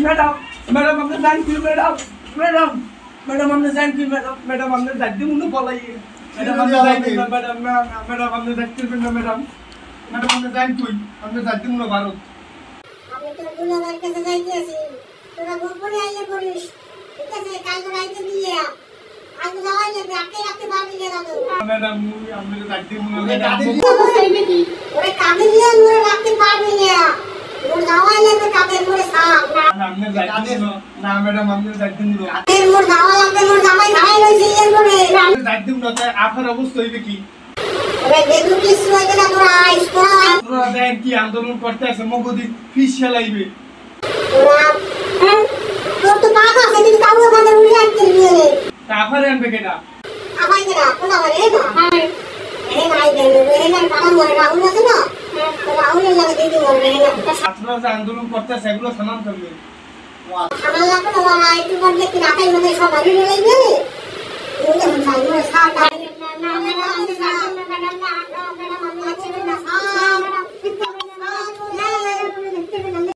madam madam আপনি thank you madam madam madam আপনি thank you madam madam আপনি দাদি মুনো বলাই ম্যাডাম আপনি থ্যাংক ইউ ম্যাডাম ম্যাডাম আপনি থ্যাংক ইউ ম্যাডাম ম্যাডাম আপনি থ্যাংক ইউ আপনি দাদি মুনো ভারত আমি তো গুনার কাছে যাইতেছি তোরা গোপনে আইলে করিস ঠিক আছে কাল তো রাইতে দিয়ে আজ যাওয়াইলে রাখতে পারবি না দাদু ম্যাডাম আপনি দাদি মুনো ওরে কাঁদে দিয়ে মোরে রাখতে পারবি না মোর যাওয়াইলে তো কাঁদের মোরে সাপ আপনি দাদি না ম্যাডাম আপনি দাদি মুনো কাঁদের মোর যাওয়া লাগবে মোর জামাই খাই লইছে এর করে দাদি মুনো তাই আপনার অবস্থা হইবে কি ওরে বেদু কিছু হইবে না তোরা আইস তোরা আপনারা দেন কি আন্দোলন করতে আছে মগদি ফিস চালাইবে তোরা তোর তো টাকা আছে কিন্তু কাউকে বাজার উড়ে আনতে দিয়ে তারপরে আনবে কেটা আমায় না কোন আবার এই ভাই দেন এই না টাকা মোরে রাহুল আছে না রাহুলের লাগে দিদি মোরে আপনারা যে আন্দোলন করতে আছে এগুলো থামান করবে আমার লাগবে না একটু পর দেখি রাখাই মধ্যে সব হারিয়ে লাগবে বলে হন সাইড সার